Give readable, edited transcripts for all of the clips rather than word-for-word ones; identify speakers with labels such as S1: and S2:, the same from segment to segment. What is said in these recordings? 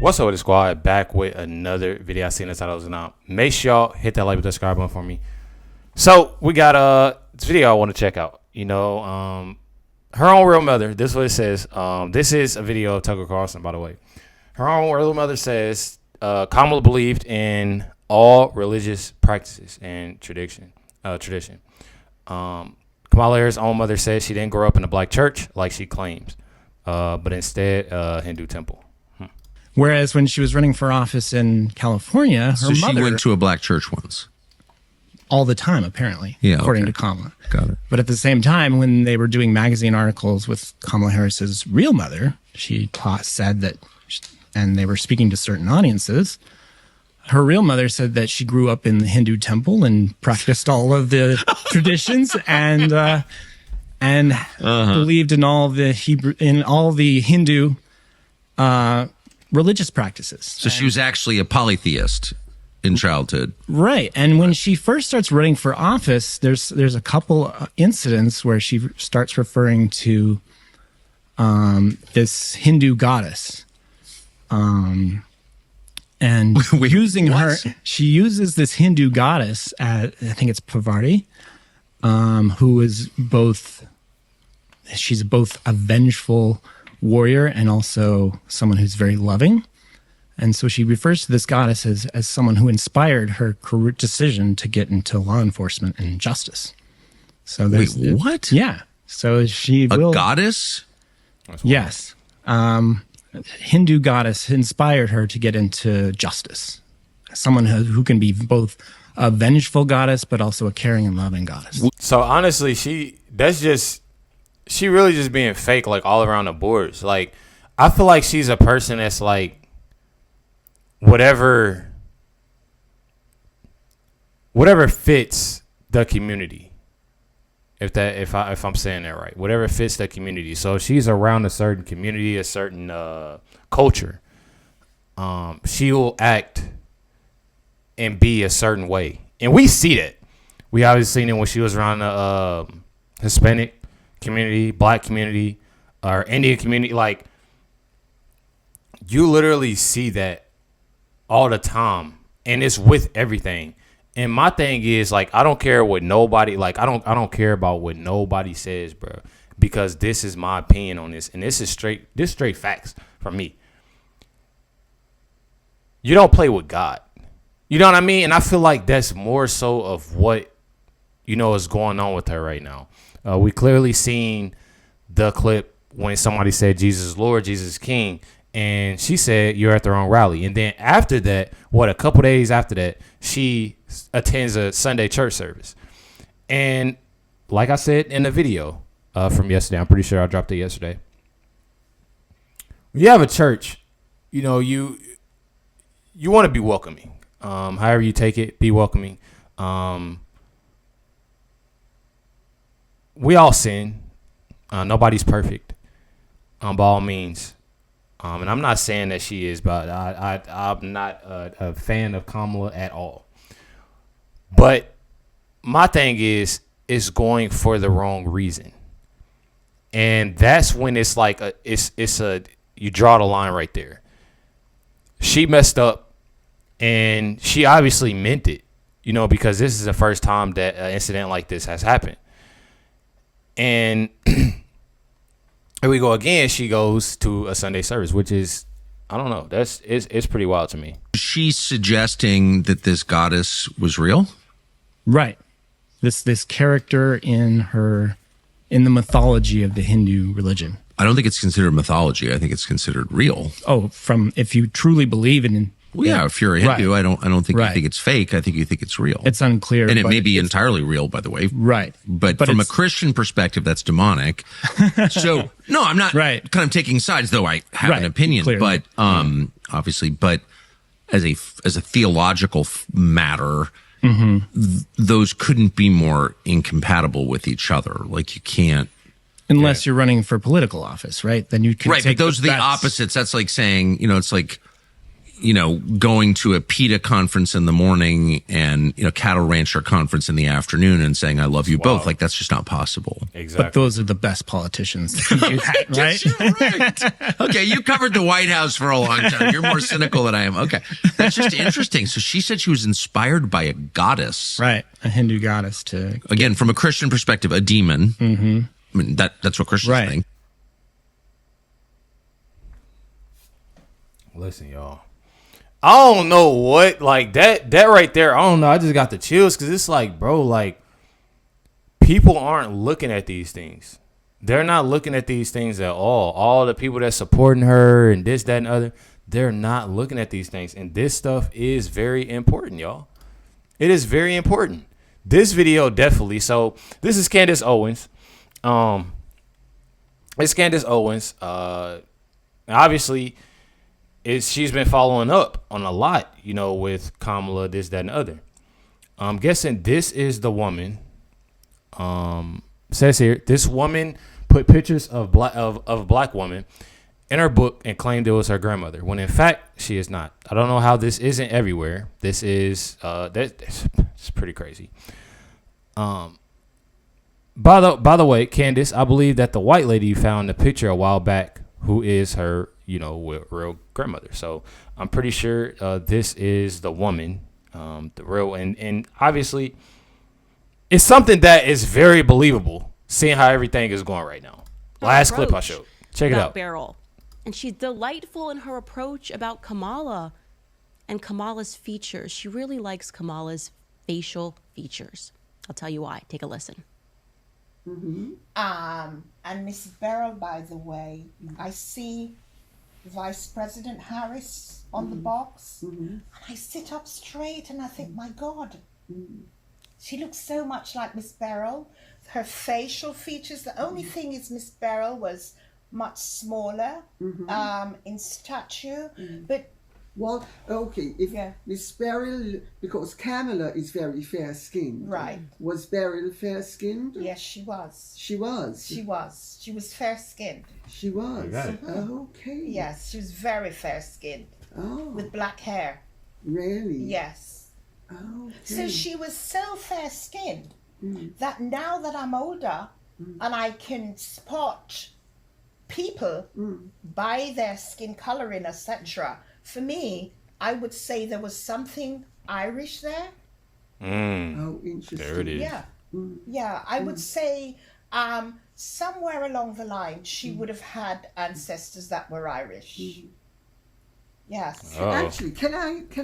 S1: What's up with the squad? Back with another video. I seen the titles and out. Make sure y'all hit that like and subscribe button for me. So we got this video I want to check out. You know, her own real mother. This is what it says. This is a video of Tucker Carlson, by the way. Her own real mother says Kamala believed in all religious practices and tradition. Kamala Harris' own mother says she didn't grow up in a black church like she claims, but instead a Hindu temple.
S2: Whereas when she was running for office in California, her
S3: so
S2: mother...
S3: she went to a black church once.
S2: All the time, apparently, according to Kamala.
S3: Got it.
S2: But at the same time, when they were doing magazine articles with Kamala Harris's real mother, she said that, and they were speaking to certain audiences, her real mother said that she grew up in the Hindu temple and practiced all of the traditions and believed in all the Hindu religious practices.
S3: So she was actually a polytheist in childhood.
S2: Right. And when she first starts running for office, there's a couple incidents where she starts referring to this Hindu goddess. And using her, she uses this Hindu goddess, I think it's Parvati, who is she's both a vengeful warrior and also someone who's very loving. And so she refers to this goddess as someone who inspired her career decision to get into law enforcement and justice. So
S3: wait, what?
S2: Yeah. So she
S3: a goddess?
S2: Yes. Hindu goddess inspired her to get into justice. Someone who can be both a vengeful goddess but also a caring and loving goddess.
S1: So honestly, she really just being fake, like all around the boards. Like, I feel like she's a person that's like whatever fits the community. If I'm saying that right, whatever fits the community. So if she's around a certain community, a certain culture, she will act and be a certain way, and we see that. We obviously seen it when she was around the Hispanic community, black community, or Indian community. Like, you literally see that all the time, and it's with everything. And my thing is, like, I don't care what nobody, like, I don't care about what nobody says, bro, because this is my opinion on this, and this is straight facts from me. You don't play with God. You know what I mean? And I feel like that's more so of what, you know, is going on with her right now. We clearly seen the clip when somebody said Jesus is Lord, Jesus is King, and she said you're at the wrong rally. And then after that, a couple days after that, she attends a Sunday church service. And like I said in the video from yesterday, I'm pretty sure I dropped it yesterday. When you have a church, you know, you want to be welcoming. However you take it, be welcoming. We all sin. Nobody's perfect, by all means. And I'm not saying that she is, but I'm not a fan of Kamala at all. But my thing is, it's going for the wrong reason. And that's when it's like, you draw the line right there. She messed up, and she obviously meant it, you know, because this is the first time that an incident like this has happened. And here we go again. She goes to a Sunday service, which is, I don't know. It's pretty wild to me.
S3: She's suggesting that this goddess was real?
S2: Right. This character in the mythology of the Hindu religion.
S3: I don't think it's considered mythology. I think it's considered real.
S2: Oh, if you truly believe in.
S3: Well, yeah, if you're a Hindu,
S2: right.
S3: I don't think you think it's fake. I think you think it's real.
S2: It's unclear.
S3: And it may be entirely real, by the way.
S2: Right.
S3: But from a Christian perspective, that's demonic. So, no, I'm not kind of taking sides, though I have an opinion. Clearly. But obviously, but as a theological matter, those couldn't be more incompatible with each other. Like, you can't.
S2: Unless you're running for political office, right? Then you can take
S3: but those are the opposites. That's like saying, you know, it's like, going to a PETA conference in the morning and, cattle rancher conference in the afternoon and saying, I love you both. Like, that's just not possible.
S2: Exactly. But those are the best politicians that can do that, right?
S3: Right. Okay, you covered the White House for a long time. You're more cynical than I am. Okay. That's just interesting. So she said she was inspired by a goddess.
S2: Right. A Hindu goddess
S3: Again, from a Christian perspective, a demon.
S2: Mm-hmm.
S3: I mean, that's what Christians think.
S1: Listen, y'all. I don't know what, like, that right there, I don't know. I just got the chills because it's like, bro, like, people aren't looking at these things. They're not looking at these things at all. All the people that's supporting her and this, that, and other, they're not looking at these things. And this stuff is very important, y'all. It is very important. This video definitely. So this is Candace Owens. It's Candace Owens. Obviously, she's been following up on a lot, with Kamala, this, that, and other. I'm guessing this is the woman. Says here, this woman put pictures of black woman in her book and claimed it was her grandmother, when in fact she is not. I don't know how this isn't everywhere. This is it's pretty crazy. By the way, Candace, I believe that the white lady you found the picture a while back, who is her real grandmother. So I'm pretty sure this is the woman, the real, and obviously it's something that is very believable, seeing how everything is going right now. Last clip I showed. Check it out.
S4: Beryl. And she's delightful in her approach about Kamala and Kamala's features. She really likes Kamala's facial features. I'll tell you why. Take a listen.
S5: Mm-hmm. And Miss Beryl, by the way, I see Vice President Harris on the box, and I sit up straight and I think, my God, she looks so much like Miss Beryl. Her facial features, the only thing is Miss Beryl was much smaller in stature, but
S6: well, okay, if Miss Beryl, because Kamala is very fair-skinned.
S5: Right.
S6: Was Beryl fair-skinned?
S5: Yes, she was.
S6: She was?
S5: She was. She was fair-skinned.
S6: She was? Okay.
S5: Yes, she was very fair-skinned.
S6: Oh.
S5: With black hair.
S6: Really?
S5: Yes.
S6: Okay.
S5: So she was so fair-skinned that now that I'm older and I can spot people by their skin coloring, etc., for me, I would say there was something Irish there.
S6: Oh, interesting.
S1: There it is.
S5: Yeah. Yeah, I would say somewhere along the line, she would have had ancestors that were Irish. Yes.
S1: Uh-oh.
S6: Actually, can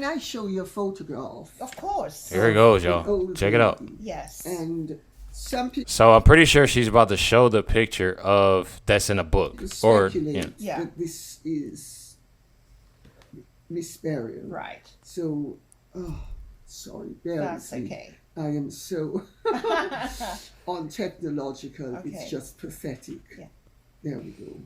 S6: I show you a photograph?
S5: Of course.
S1: Here it goes, y'all. Check it out.
S5: Yes.
S6: And some people.
S1: So I'm pretty sure she's about to show the picture of that's in a book. Or
S6: that this is Miss Beryl.
S5: Right.
S6: So, sorry, bear
S5: That's
S6: with me.
S5: okay.
S6: I am so untechnological.
S5: Okay.
S6: It's just pathetic.
S5: Yeah.
S6: There we go.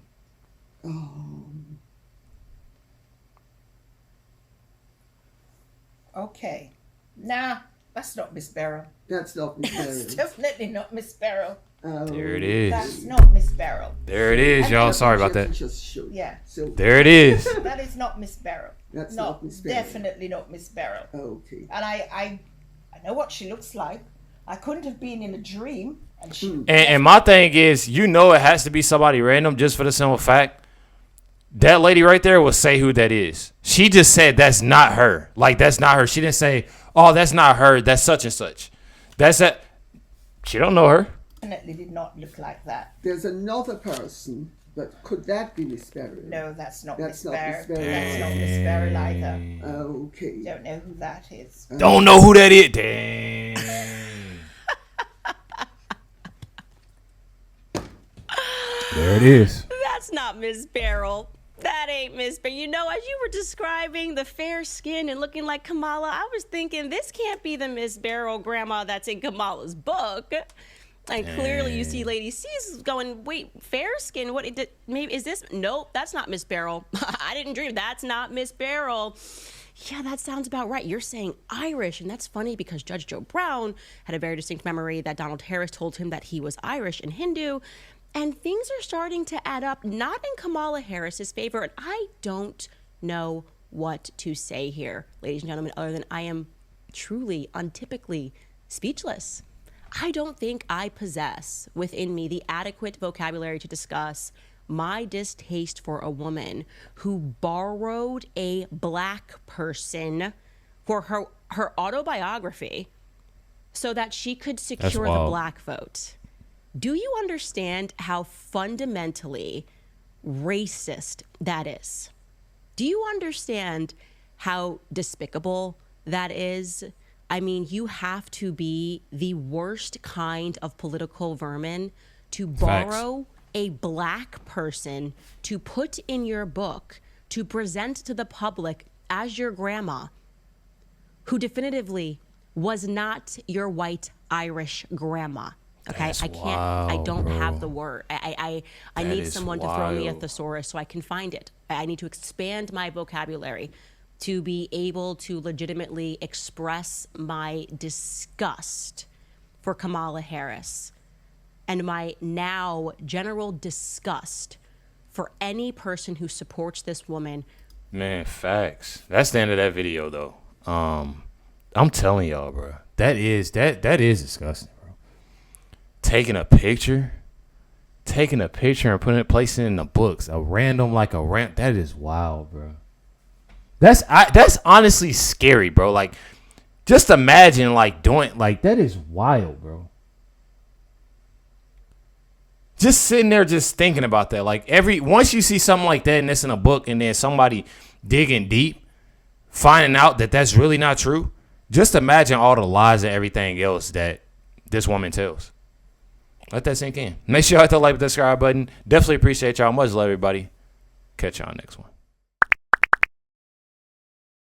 S5: Okay. Nah, that's not Miss Beryl.
S6: That's not Miss Beryl.
S5: That's definitely not Miss Beryl.
S1: There it is.
S5: That's not Miss Beryl.
S1: There it is, y'all. Sorry about that.
S6: Just show you.
S5: Yeah.
S6: So
S1: there it is.
S5: That is not Miss Beryl.
S6: That's not Miss Beryl.
S5: Definitely not Miss Beryl.
S6: Okay.
S5: And I know what she looks like. I couldn't have been in a dream. And she.
S1: And my thing is, it has to be somebody random just for the simple fact that lady right there will say who that is. She just said that's not her. Like, that's not her. She didn't say, oh, that's not her. That's such and such. That's that. She don't know her.
S5: Definitely did not look like that.
S6: There's another person, but could that be Miss Beryl?
S5: No, that's not
S6: That's
S5: Miss
S6: not
S5: Beryl.
S6: Miss Beryl.
S5: That's not Miss Beryl either.
S6: Okay.
S5: Don't know who that is.
S1: Don't know who that is. Dang. There it is.
S4: That's not Miss Beryl. That ain't Miss Beryl. You know, as you were describing the fair skin and looking like Kamala, I was thinking this can't be the Miss Beryl grandma that's in Kamala's book. And clearly you see Lady C's going, wait, fair skin? What? Maybe is this? Nope, that's not Miss Beryl. I didn't dream. That's not Miss Beryl. Yeah, that sounds about right. You're saying Irish, and that's funny because Judge Joe Brown had a very distinct memory that Donald Harris told him that he was Irish and Hindu. And things are starting to add up, not in Kamala Harris's favor, and I don't know what to say here, ladies and gentlemen, other than I am truly, untypically speechless. I don't think I possess within me the adequate vocabulary to discuss my distaste for a woman who borrowed a black person for her autobiography so that she could secure the black vote. Do you understand how fundamentally racist that is? Do you understand how despicable that is? I mean, you have to be the worst kind of political vermin to borrow a black person to put in your book, to present to the public as your grandma, who definitively was not your white Irish grandma. Okay,
S1: That's
S4: I can't.
S1: wild,
S4: I don't
S1: bro.
S4: have the word. I need someone to throw me a thesaurus so I can find it. I need to expand my vocabulary to be able to legitimately express my disgust for Kamala Harris and my now general disgust for any person who supports this woman.
S1: Man, facts. That's the end of that video, though. I'm telling y'all, bro. That is disgusting, bro. Taking a picture and placing it in the books. That is wild, bro. That's honestly scary, bro. Like, just imagine doing that is wild, bro. Just sitting there, just thinking about that. Once you see something like that and it's in a book, and then somebody digging deep, finding out that that's really not true. Just imagine all the lies and everything else that this woman tells. Let that sink in. Make sure you hit the like and subscribe button. Definitely appreciate y'all. Much love, everybody. Catch y'all next one.